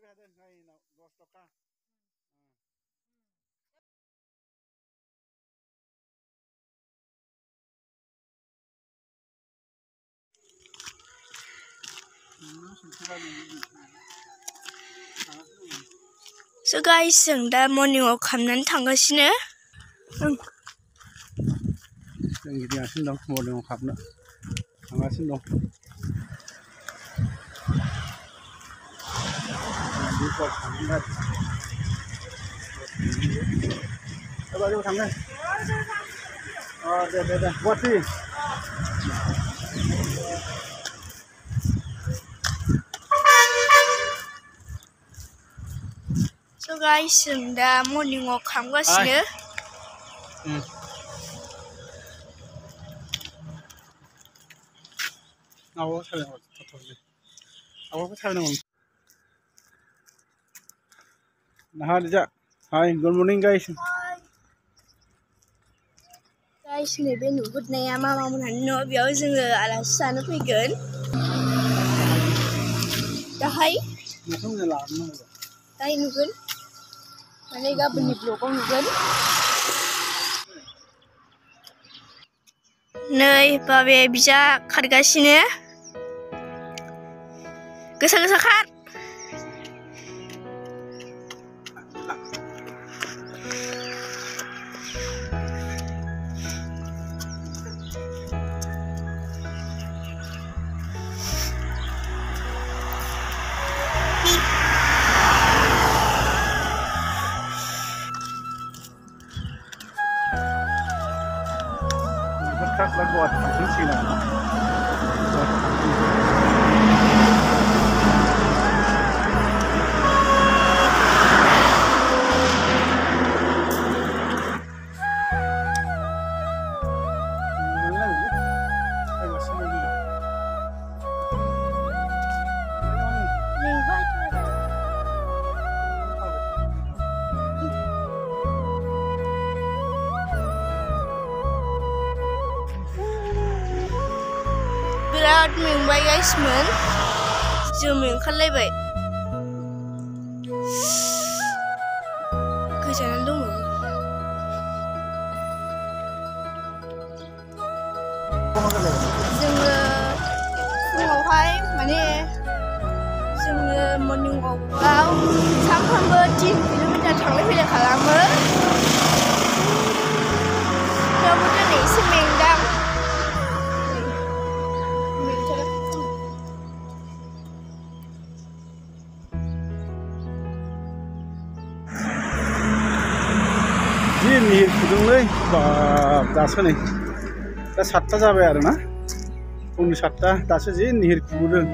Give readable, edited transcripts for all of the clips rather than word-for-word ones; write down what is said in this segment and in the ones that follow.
So guys, जों दा morning वाक खालामनानै थांगासिनो। जों गिदिंगासिनो दं, मर्निं वाक खालामनो थांगासिनो दं। बाजौ थाङो। दे गुवाहाटि। So guys, जों दा मर्निं वाक खालामगासिनो। Hi, good morning guys. Guys, नैबे नुहुरनाया मामा मोनहानि न', बेयाव जोङो आलासि जानो फैगोन। दाहाय नुगोन, माने गाबोननि ब्लगाव नुगोन। नै बाबाया बिजा खारगासिनो, गोसा गोसा खार। बिराद मेंबाय गाइसमोन, जोमै ओंखारलायबाय। गोजानानो दङ। जोङो फुङावहाय माने जोङो मर्निं वाकआव सानफ्रामबो 3 किल'मिटार थांलाय फैलाय खालामो। थेवबो दिनै एसे मेंदां। निहिर फुदुंलै दासो नै दा 7टा जाबाय आरो ना, फुंनि 7टा। दासो जि निहिर खुदों,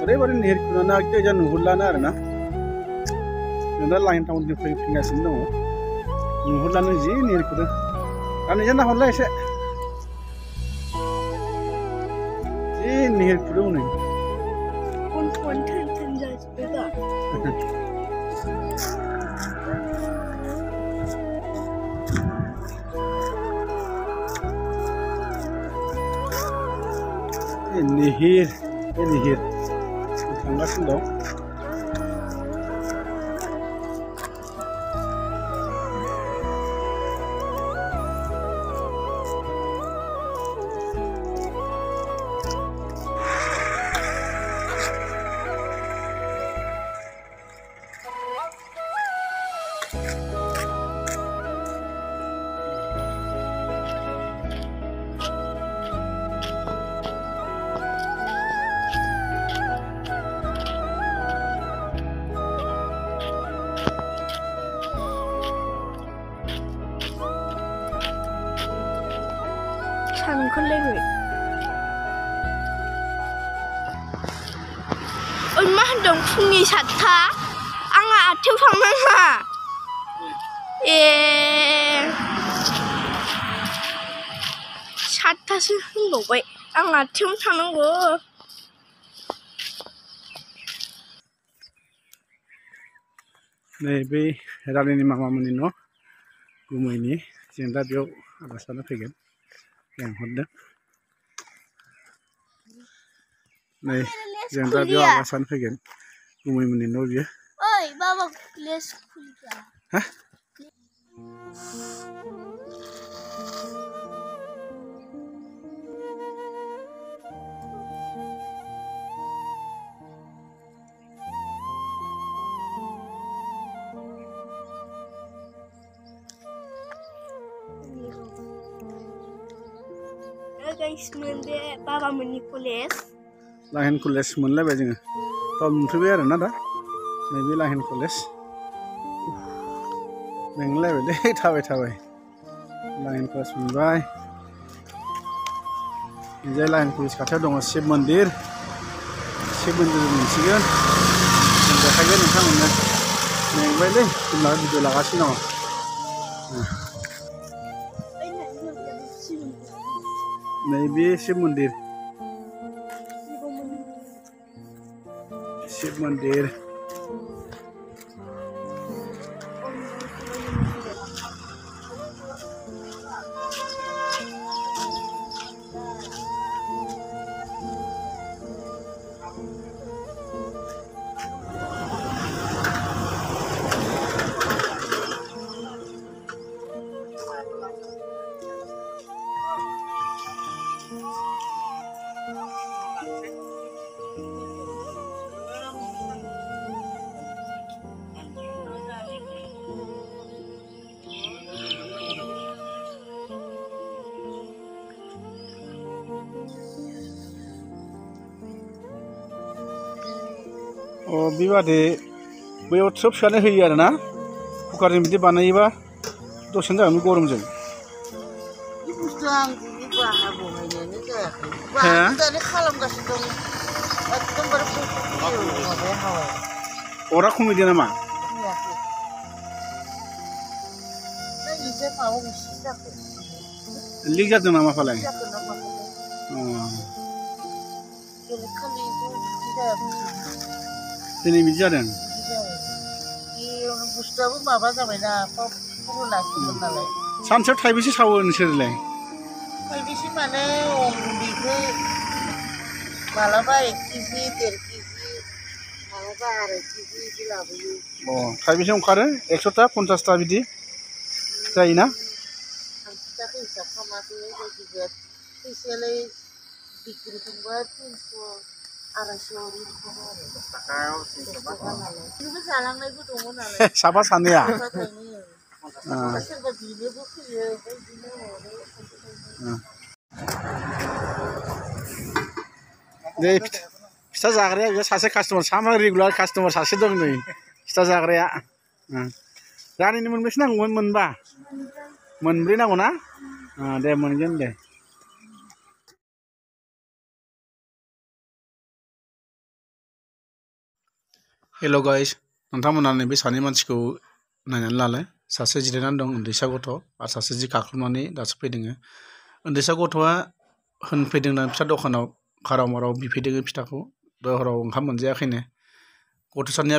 ओरैबायदि निहिर खुनानै एखे नुहुरलानो आरो ना। जों दा लाइन टाउननिफ्राय फैगासिनो दङ, नुहुरलानो जि निहिर खुदों। दा नोंजों नाहरलाय एसे, जि निहिर खुदों नै। निहिर थांगासिनो दं। सान ओंखारलायबाय। मा होनदों फुंनि 7टा? आंहा 8टायाव थांनाङा। ए 7टासो होनबावबाय, आं 8टायावनो थांनांगौ। नै बै रानिनि मामामोननि न', गुमैनि। जों दा बेयाव आलासि जानो फैगोन, लेंहरदों। नै जों दा बेयाव आलासि जानो फैगोन, गुमैमोननि न' बियो। ओइ बाबा लेस खुलिका हा guys मोनबे बाबा मोननि कलेज लाहेन कलेज मोनलायबाय जोङो थ' मोनफैबाय आरोना दा नैबे लाहेन कलेज मेंलायबायलै थाबाय थाबाय लाहेन कलेज मोनबाय जे लाहेन कलेज खाथियाव दङ शिब मन्दिर मोनसिगोन जों देखायगोन नोंथांमोननो मेंबायलै जोंना भिडिअ लागासिनो दङ नैबे शिब मन्दिर बेबादि बैयाव थ्रोब सोनानै होयो आरोना कुकारजों बिदि बानायोबा दसेनो जागोन गरमजों अरा खमायदों नामा लिक जादों नामा फालाय दिनै बिदि जादों बुस्थुआबो माबा जाबायना सानसेयाव थाइबेसे सावो नोंसोरलाय थाइबेसे माने बेखौ मालाबा 1 केजि 1.5 केजि मालाबा 2.5 केजि बिदि लाबोयो थाइबेसे ओंखारो 100टा 50टा बिदि जायोना आं फिथाखौ हिसाब खालामाखै जायखिजाया फैसायालाय बिक्रि खालामबा 300 साबा सानैया दे फिथा जाग्राया बेयाव सासे कास्टमार सामा रेगुलार कास्टमार सासे दं नै फिथा जाग्राया रानिनो मोनबेसे नांगौमोन मोनबा मोनब्रै नांगौ ना दे मोनगोन दे हेल' गाइस नोंथांमोना नैबे सानै मानसिखौ नायनानै लालाय सासे जिरायनानै दं उन्दैसा गथ' आरो सासे जि गाख्लुमनानै दासो फैदों उन्दैसा गथ'आ होनफैदों फिथा दखानाव खाराव माराव बिफैदों फिथाखौ दहाय हराव ओंखाम मोनजायाखैनो गथ'सानिया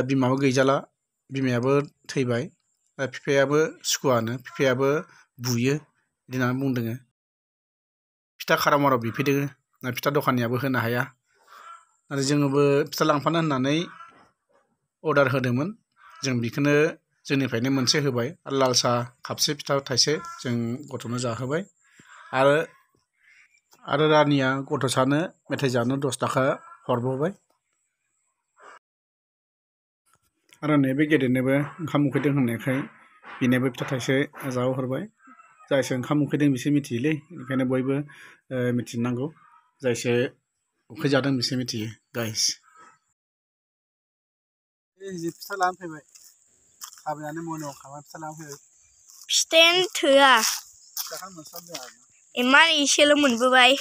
बिमाबो गैजाला बिमायाबो थैबाय बिफायाबो सुखुआनो बिफायाबो बुयो बिदि होननानै बुंदों फिथा खाराव माराव बिफैदों फिथा दखानियाबो होनो हाया आरो जोङोबो फिथा लांफानो होननानै अर्डार होदोंमोन जों बेखौनो जोंनिफ्रायनो मोनसे होबाय आरो लाल साहा कापसे फिथा थाइसे जों गथ'नो जाहोबाय आरो रानिया गथ'सानो मेथाइ जानो 10 थाखा हरबावबाय आरो नैबे गेदेरनोबो ओंखाम उखैदों होननायखाय बिनोबो फिथा थाइसे जाहोहरबाय जायसो ओंखाम उखैदों बिसोर मिथियोलै ओंखायनो बयबो मिथिनांगौ जायसो उखैजादों बिसोर मिथियो गाइस फिथा लानानै फैबाय थाबायनानै मोनायाव खाबाय फिथा लानानै फैबाय फिथायानो थोआ इमान एसेल' मोनबोबाय